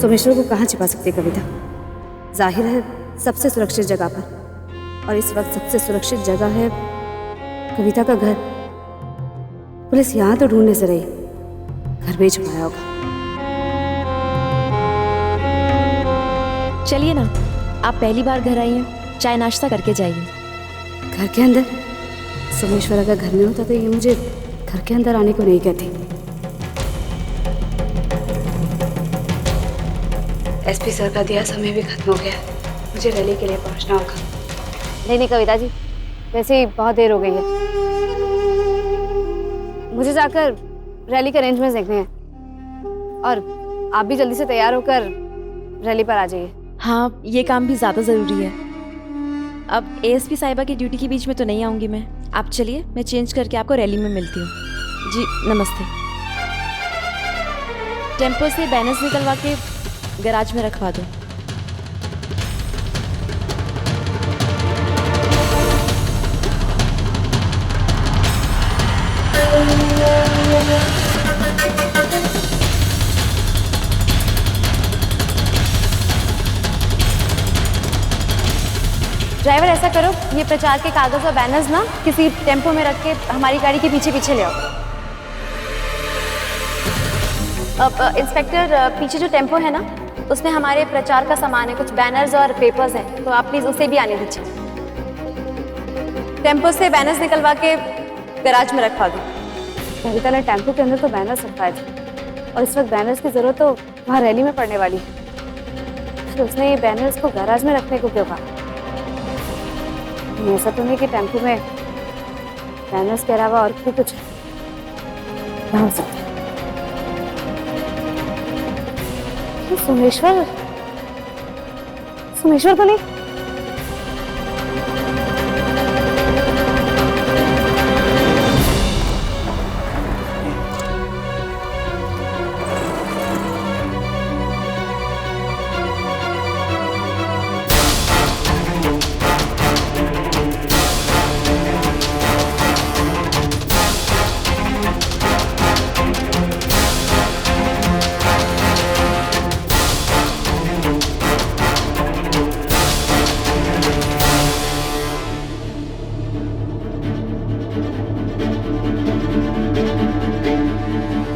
सोमेश्वर को कहाँ छिपा सकती है कविता? जाहिर है सबसे सुरक्षित जगह पर, और इस वक्त सबसे सुरक्षित जगह है कविता का घर। पुलिस यहाँ तो ढूंढने से रही, घर में छुपाया होगा। चलिए ना, आप पहली बार घर आई हैं, चाय नाश्ता करके जाइए। घर के अंदर? सोमेश्वर अगर घर में होता तो ये मुझे घर के अंदर आने को नहीं कहती। एसपी सर का दिया समय भी खत्म हो गया, मुझे रैली के लिए पहुंचना होगा। नहीं कविता जी, वैसे ही बहुत देर हो गई है, मुझे जाकर रैली के अरेंजमेंट्स देखने हैं। और आप भी जल्दी से तैयार होकर रैली पर आ जाइए। हाँ, ये काम भी ज़्यादा ज़रूरी है। अब एएसपी साहिबा की ड्यूटी के बीच में तो नहीं आऊँगी मैं। आप चलिए, मैं चेंज करके आपको रैली में मिलती हूँ। जी नमस्ते। टेम्पो से बैनर्स निकलवा के गैराज में रखवा दो। ड्राइवर ऐसा करो, ये प्रचार के कागज और बैनर्स ना किसी टेम्पो में रख के हमारी गाड़ी के पीछे पीछे ले आओ। अब इंस्पेक्टर, पीछे जो टेम्पो है ना, उसमें हमारे प्रचार का सामान है, कुछ बैनर्स और पेपर्स हैं, तो आप प्लीज उसे भी आने दीजिए। टेम्पो से बैनर्स निकलवा के गैराज में रखवा दो। कविता ने टेम्पो के अंदर तो बैनर्स रखवाए थे, और इस वक्त बैनर्स की जरूरत तो वहाँ रैली में पड़ने वाली है, तो उसने ये बैनर्स को गैराज में रखने को क्यों कहा? ऐसा तो नहीं कि टेम्पो में बैनर्स के अलावा और भी कुछ क्या हो सकता है? सोमेश्वर तो नहीं?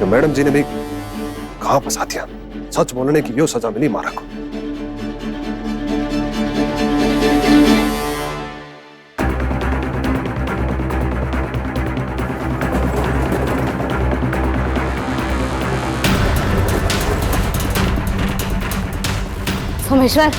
मैडम जी ने भी कहां फंसा दिया। सच बोलने की यो सजा मिली मारा को। सोमेश्वर,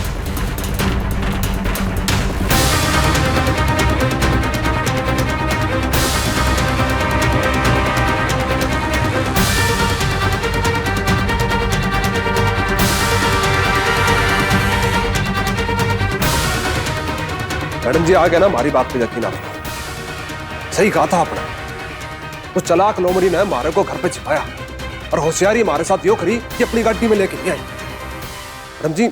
मैडम जी आ गया ना, हमारी बात पे यकीन आता। सही कहा था आपने, उस चलाक लोमड़ी ने मारे को घर पे छिपाया, और होशियारी हमारे साथ यो करी कि अपनी गाड़ी में लेके नहीं आई। मैडम जी,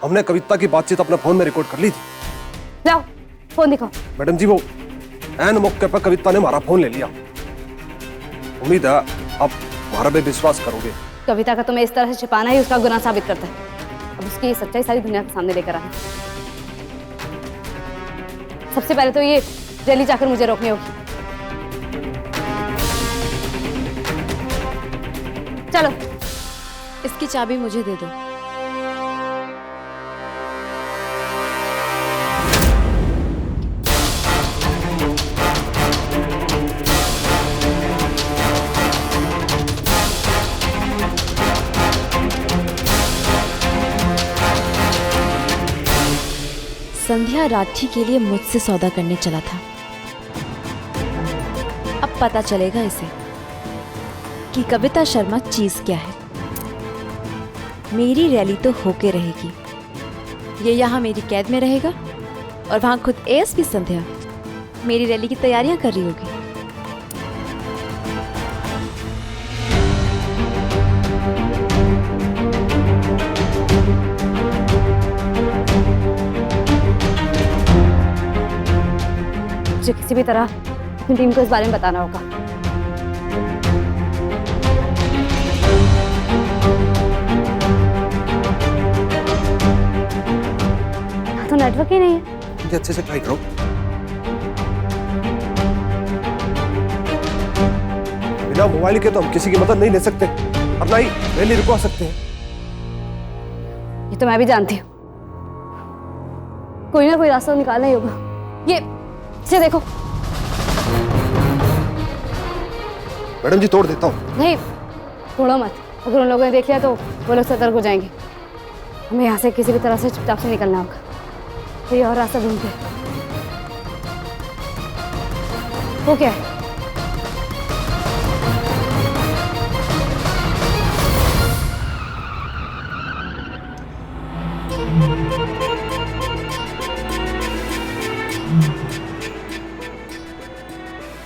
हमने कविता की बातचीत अपने फोन में रिकॉर्ड कर ली थी। लाओ फोन दिखाओ। मैडम जी, वो ऐन मौके पर कविता ने हमारा फोन ले लिया। उम्मीद है आप हमारा भी विश्वास करोगे। कविता का तुम्हें इस तरह से छिपाना ही उसका गुनाह साबित करता है। अब उसकी ये सच्चाई सारी दुनिया के सामने लेकर आना। सबसे पहले तो ये रैली जाकर मुझे रोकनी होगी। चलो, इसकी चाबी मुझे दे दो। संध्या राठी के लिए मुझसे सौदा करने चला था। अब पता चलेगा इसे कि कविता शर्मा चीज क्या है। मेरी रैली तो होके रहेगी। ये यहाँ मेरी कैद में रहेगा, और वहां खुद एएसपी संध्या मेरी रैली की तैयारियां कर रही होगी। मुझे किसी भी तरह अपनी टीम को इस बारे में बताना होगा। तो नेटवर्क ही नहीं है। मुझे अच्छे से ट्राई करो। बिना मोबाइल के तो हम किसी की मदद नहीं ले सकते और ना ही रैली रुकवा सकते हैं। ये तो मैं भी जानती हूँ, कोई ना कोई रास्ता निकालना ही होगा। ये देखो। मैडम जी तोड़ देता हूँ। नहीं, तोड़ो मत। अगर उन लोगों ने देख लिया तो वो लोग सतर्क हो जाएंगे। हमें यहाँ से किसी भी तरह से चुपचाप से निकलना होगा। कोई और रास्ता ढूंढते हैं। वो क्या है?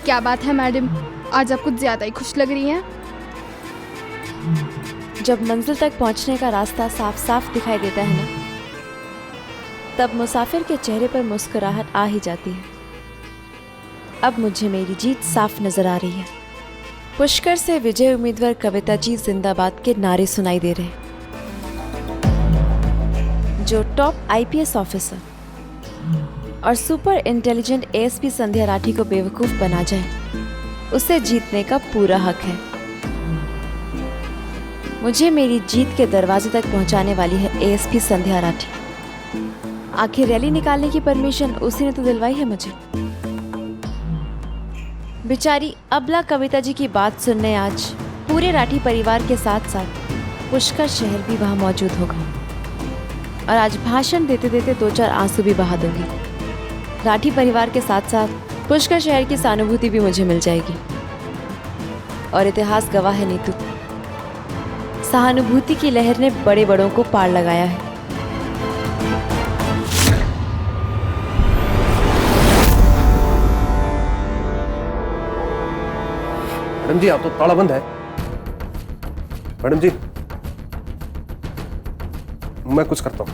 क्या बात है मैडम, आज आप कुछ ज्यादा ही खुश लग रही हैं। जब मंजिल तक पहुंचने का रास्ता साफ साफ दिखाई देता है ना, तब मुसाफिर के चेहरे पर मुस्कुराहट आ ही जाती है। अब मुझे मेरी जीत साफ नजर आ रही है। पुष्कर से विजय उम्मीदवार कविता जी जिंदाबाद के नारे सुनाई दे रहे हैं। जो टॉप आईपीएस ऑफिसर और सुपर इंटेलिजेंट एएसपी संध्या राठी को बेवकूफ बना जाए, उसे जीतने का पूरा हक है। मुझे मेरी जीत के दरवाजे तक पहुंचाने वाली है एएसपी संध्या राठी। आखिर रैली निकालने की परमिशन उसी ने तो दिलवाई है मुझे। बेचारी अबला कविता जी की बात सुनने आज पूरे राठी परिवार के साथ साथ पुष्कर शहर भी वहां मौजूद होगा और आज भाषण देते देते 2-4 आंसू भी बहा दूंगी। राठी परिवार के साथ साथ पुष्कर शहर की सहानुभूति भी मुझे मिल जाएगी। और इतिहास गवाह है नीतू, सहानुभूति की लहर ने बड़े बड़ों को पार लगाया है। मैडम जी आप तो ताला बंद है। मैडम जी मैं कुछ करता हूँ।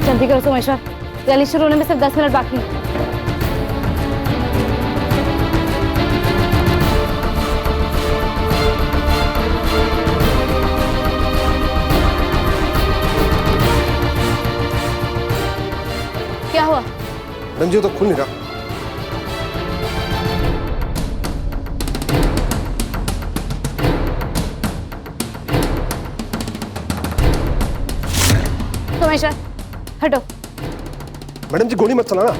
जल्दी करो सोमेश्वर, रैली शुरू होने में सिर्फ 10 मिनट बाकी है। क्या हुआ? मैडम जी तो खुल नहीं रहा। सोमेश्वर हटो। मैडम जी गोली मत चलाना,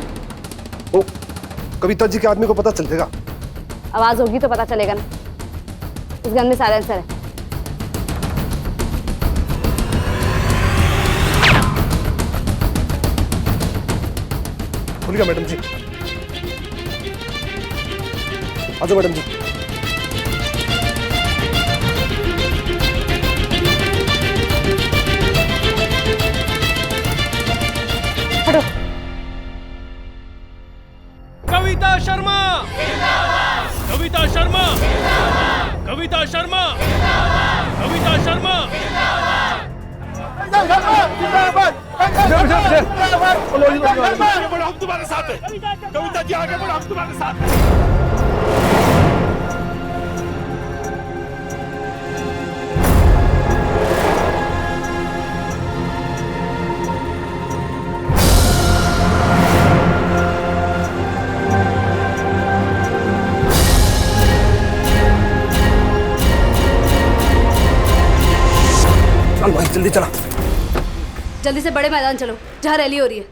ओ कविता जी के आदमी को पता चल जाएगा। आवाज होगी तो पता चलेगा ना। इस गन में साइलेंसर है। खुल गया मैडम जी। आ जाओ मैडम जी। हटो। कविता शर्मा, कविता शर्मा, कविता शर्मा, कविता शर्मा। आगे बढ़ो, हम तुम्हारे साथ हैं। कविता जी आगे बढ़ो, हम तुम्हारे साथ हैं। चल भाई जल्दी चला। जल्दी से बड़े मैदान चलो जहाँ रैली हो रही है।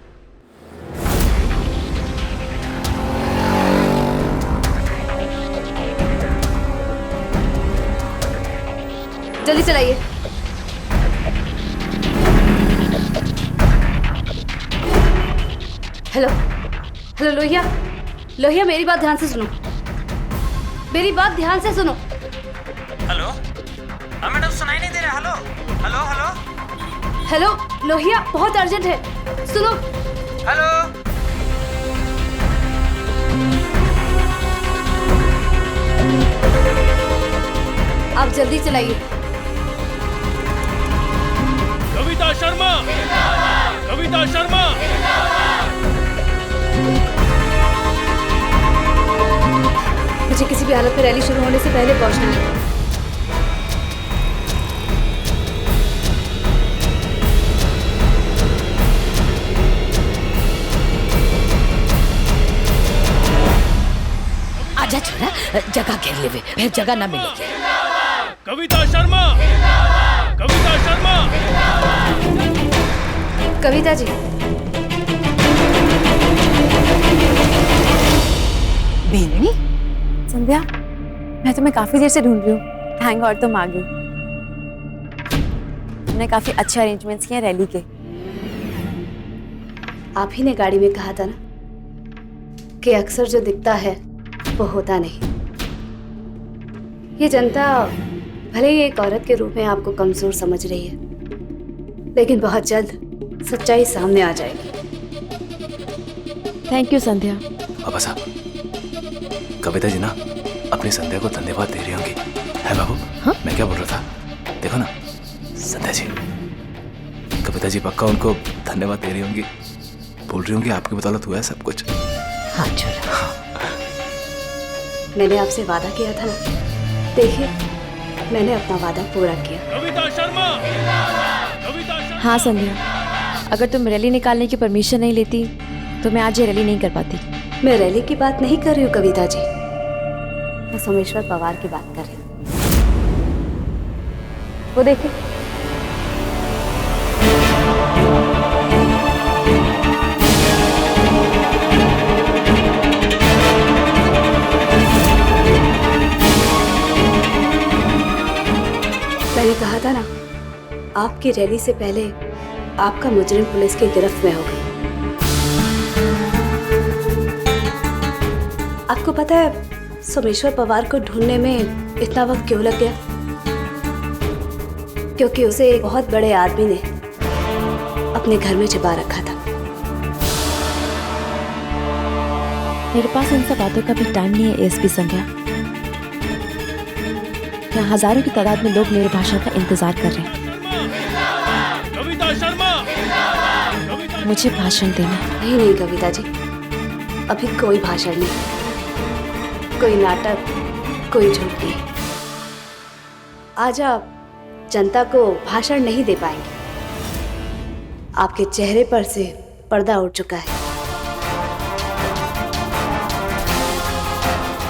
जल्दी चलाइए। हेलो हेलो लोहिया, लोहिया मेरी बात ध्यान से सुनो, मेरी बात ध्यान से सुनो। हेलो हाँ मैडम, सुनाई नहीं दे रहा। Hello hello hello hello Lohia, बहुत अर्जेंट है, सुनो। हेलो आप जल्दी चलाइए। कविता शर्मा, कविता शर्मा। मुझे किसी भी हालत में रैली शुरू होने से पहले पहुंचना है। जा छोरा, जगह घेर लेवे, फिर जगह ना मिलेगी। कविता शर्मा, कविता शर्मा। कविता जी। बेनी, संध्या, मैं तुम्हें काफी देर से ढूंढ रही हूँ। थैंक गॉड तुम आ गई। हमने काफी अच्छे अरेंजमेंट्स किए रैली के। आप ही ने गाड़ी में कहा था ना कि अक्सर जो दिखता है वो होता नहीं। ये जनता भले ही एक औरत के रूप में आपको कमजोर समझ रही है, लेकिन बहुत जल्द सच्चाई सामने आ जाएगी। थैंक यू संध्या। बाबा साहब, कविता जी ना अपनी संध्या को धन्यवाद दे रही होंगी, है बाबू? हाँ? मैं क्या बोल रहा था, देखो ना संध्या जी, कविता जी पक्का उनको धन्यवाद दे रही होंगी, बोल रही होंगी आपकी बदौलत हुआ है सब कुछ। हाँ छोरा। मैंने आपसे वादा किया था ना, देखिए मैंने अपना वादा पूरा किया। कविता शर्मा, कविता शर्मा। हाँ संध्या, अगर तुम रैली निकालने की परमिशन नहीं लेती तो मैं आज ये रैली नहीं कर पाती। मैं रैली की बात नहीं कर रही हूँ कविता जी, मैं सोमेश्वर पवार की बात कर रही हूँ। वो देखिए, मैंने कहा था ना, आपकी रैली से पहले आपका मुजरिम पुलिस की गिरफ्त में होगा। आपको पता है सोमेश्वर पवार को ढूंढने में इतना वक्त क्यों लग गया? क्योंकि उसे एक बहुत बड़े आदमी ने अपने घर में छिपा रखा था। मेरे पास इन सब बातों का भी टाइम नहीं है एसपी संध्या। यहाँ हजारों की तादाद में लोग मेरे भाषण का इंतजार कर रहे हैं। कविता शर्मा, कविता। मुझे भाषण देना है। नहीं कविता जी, अभी कोई भाषण नहीं, कोई नाटक, कोई झूठ नहीं। आज आप जनता को भाषण नहीं दे पाएंगे। आपके चेहरे पर से पर्दा उठ चुका है।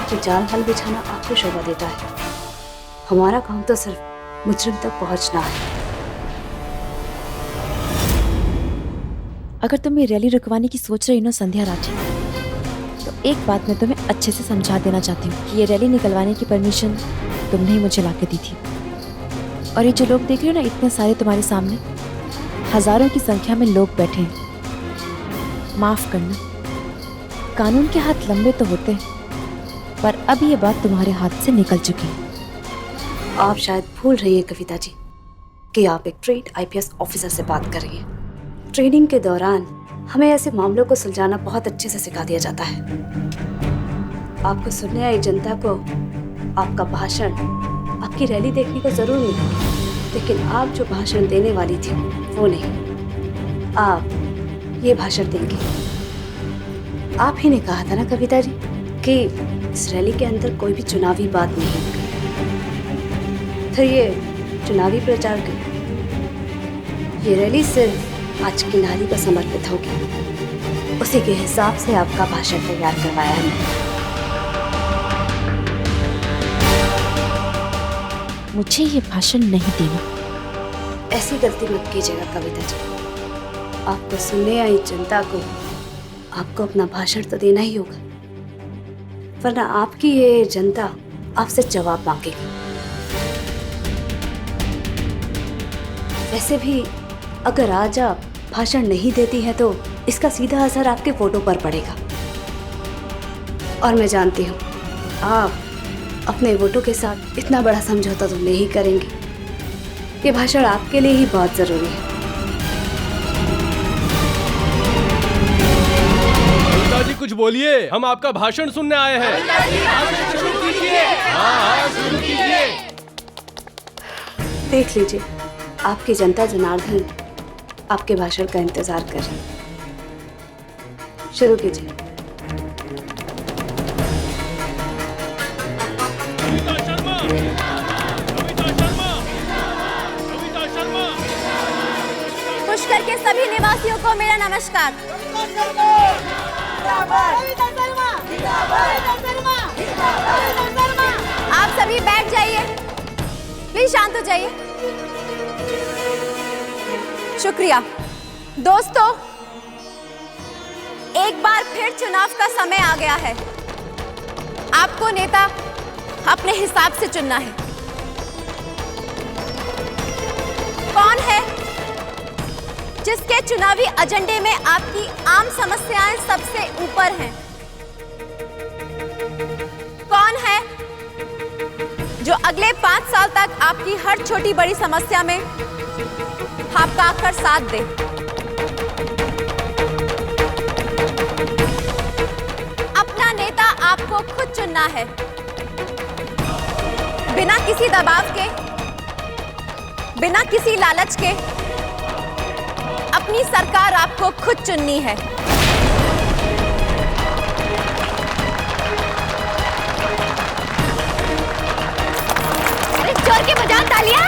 जो जाल हल बिछाना आपको शोभा देता है, हमारा काम तो सिर्फ मुजरिम तक पहुंचना है। अगर तुम ये रैली रुकवाने की सोच रही हो ना संध्या राठी, तो एक बात मैं तुम्हें अच्छे से समझा देना चाहती हूँ कि ये रैली निकलवाने की परमिशन तुमने ही मुझे लाके दी थी। और ये जो लोग देख रहे हो ना, इतने सारे तुम्हारे सामने, हजारों की संख्या में लोग बैठे हैं। माफ करना, कानून के हाथ लंबे तो होते हैं, पर अब ये बात तुम्हारे हाथ से निकल चुकी है। आप शायद भूल रही हैं कविता जी कि आप एक ट्रेंड आईपीएस ऑफिसर से बात कर रही हैं। ट्रेनिंग के दौरान हमें ऐसे मामलों को सुलझाना बहुत अच्छे से सिखा दिया जाता है। आपको सुनने आई जनता को आपका भाषण, आपकी रैली देखने को जरूर मिलेगी, लेकिन आप जो भाषण देने वाली थी वो नहीं। आप ये भाषण देंगे। आप ही ने कहा था ना कविता जी कि इस रैली के अंदर कोई भी चुनावी बात नहीं है, तो ये चुनावी प्रचार की ये रैली सिर्फ आज की नारी को समर्पित होगी। उसी के हिसाब से आपका भाषण तैयार करवाया है। मुझे ये भाषण नहीं देना। ऐसी गलती मत कीजिएगा कविता जी। आपको सुनने आई जनता को आपको अपना भाषण तो देना ही होगा, वरना आपकी ये जनता आपसे जवाब मांगेगी। वैसे भी अगर आज आप भाषण नहीं देती हैं तो इसका सीधा असर आपके वोटों पर पड़ेगा, और मैं जानती हूँ आप अपने वोटों के साथ इतना बड़ा समझौता तो नहीं करेंगे। ये भाषण आपके लिए ही बहुत जरूरी है। कविता जी कुछ बोलिए, हम आपका भाषण सुनने आए हैं। शुरू कीजिए। हाँ, शुरू कीजिए। देख लीजिए, आपकी जनता जनार्दन आपके भाषण का इंतजार कर रही है। शुरू कीजिए। कविता शर्मा, कविता शर्मा, कविता शर्मा। पुष्कर के सभी निवासियों को मेरा नमस्कार। आप सभी बैठ जाइए, प्लीज शांत हो जाइए। शुक्रिया। दोस्तों, एक बार फिर चुनाव का समय आ गया है। आपको नेता अपने हिसाब से चुनना है। कौन है जिसके चुनावी एजेंडे में आपकी आम समस्याएं सबसे ऊपर हैं? कौन है जो अगले 5 साल तक आपकी हर छोटी बड़ी समस्या में आपका आकर साथ दे? अपना नेता आपको खुद चुनना है, बिना किसी दबाव के, बिना किसी लालच के। अपनी सरकार आपको खुद चुननी है। अरे जोर के बजाओ तालियां।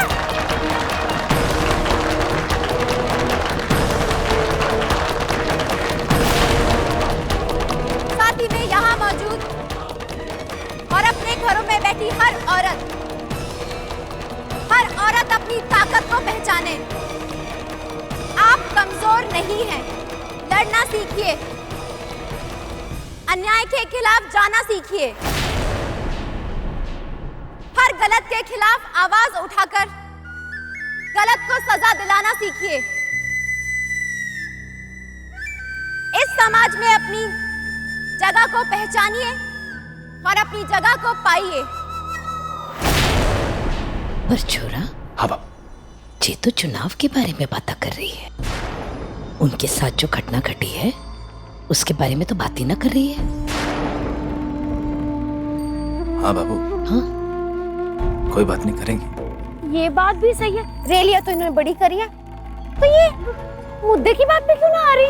साथ ही में यहाँ मौजूद और अपने घरों में बैठी हर औरत अपनी ताकत को पहचाने। आप कमजोर नहीं हैं, लड़ना सीखिए, अन्याय के खिलाफ जाना सीखिए, हर गलत के खिलाफ आवाज उठाकर गलत को सजा दिलाना सीखिए। इस समाज में अपनी जगह को पहचानिए और अपनी जगह को पाइए। पर छोरा, हाँ बाप, ये तो चुनाव के बारे में बातें कर रही है। उनके साथ जो घटना घटी है उसके बारे में तो बात ही ना कर रही है। हाँ बाबू, हाँ, कोई बात नहीं करेंगे। ये बात भी सही है। रैलियां तो इन्होंने बड़ी करी है, तो ये मुद्दे की बात पे क्यों ना आ रही?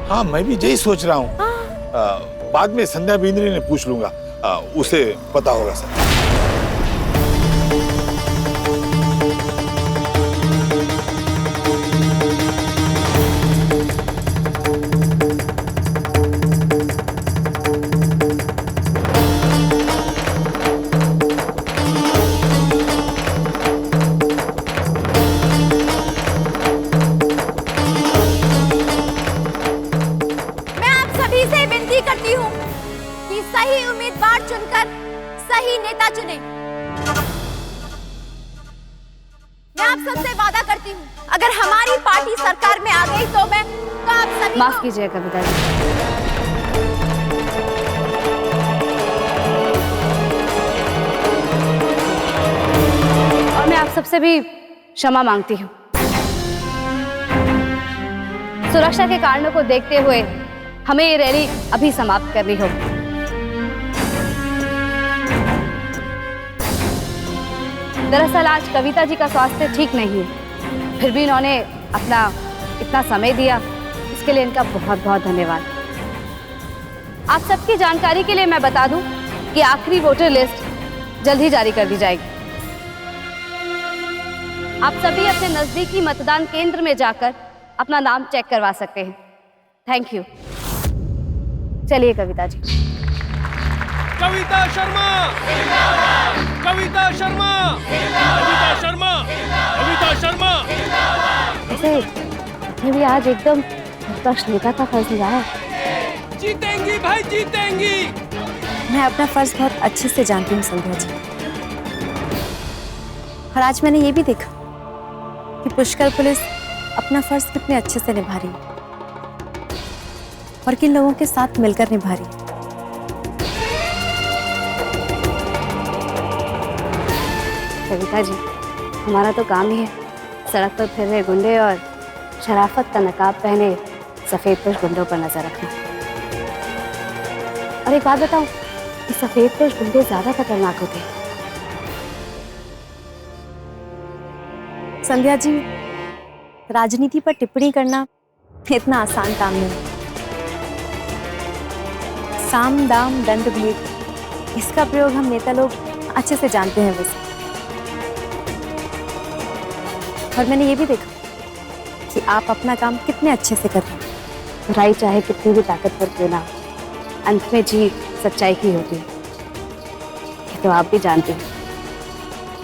हाँ, मैं भी यही सोच रहा हूँ। बाद में संध्या बिंद्री ने पूछ लूंगा, उसे पता होगा सर। सही उम्मीदवार चुनकर सही नेता चुने। मैं आप सबसे वादा करती हूँ, अगर हमारी पार्टी सरकार में आ गई तो आप सभी माफ कीजिए कविता जी। और मैं आप सबसे भी क्षमा मांगती हूँ। सुरक्षा के कारणों को देखते हुए हमें ये रैली अभी समाप्त करनी होगी। दरअसल आज कविता जी का स्वास्थ्य ठीक नहीं है, फिर भी इन्होंने अपना इतना समय दिया, इसके लिए इनका बहुत बहुत धन्यवाद। आप सबकी जानकारी के लिए मैं बता दूं कि आखिरी वोटर लिस्ट जल्द ही जारी कर दी जाएगी। आप सभी अपने नजदीकी मतदान केंद्र में जाकर अपना नाम चेक करवा सकते हैं। Thank you. चलिए कविता जी। कविता शर्मा, कविता शर्मा, कविता शर्मा, कविता शर्मा। वैसे भी आज एकदम विपक्ष नेता का फर्ज निभाया। जीतेंगी भाई, जीतेंगी। मैं अपना फर्ज बहुत अच्छे से जानती हूँ संध्या जी, और आज मैंने ये भी देखा कि पुष्कर पुलिस अपना फर्ज कितने अच्छे से निभा रही है और किन लोगों के साथ मिलकर निभा रही है। कविता जी, हमारा तो काम ही है सड़क पर फिर रहे गुंडे और शराफत का नकाब पहने सफेद पोश गुंडों पर नजर रखना। और एक बात बताऊं, कि सफेद पोश गुंडे ज्यादा खतरनाक होते हैं। संध्या जी, राजनीति पर टिप्पणी करना इतना आसान काम नहीं। साम दाम दंड भेद, इसका प्रयोग हम नेता लोग अच्छे से जानते हैं वैसे। और मैंने ये भी देखा कि आप अपना काम कितने अच्छे से कर रहे हैं। बुराई चाहे कितनी भी ताकतवर क्यों ना, अंत में जीत सच्चाई की होती है। तो आप भी जानती हैं,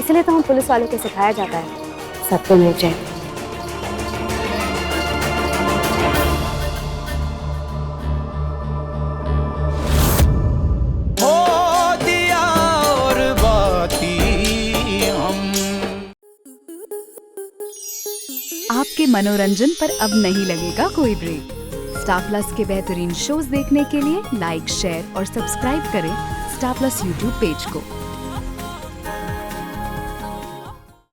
इसलिए तो हम पुलिस वालों को सिखाया जाता है सत्य में जय। आपके मनोरंजन पर अब नहीं लगेगा कोई ब्रेक। स्टार प्लस के बेहतरीन शोज देखने के लिए लाइक, शेयर और सब्सक्राइब करें स्टार प्लस यूट्यूब पेज को।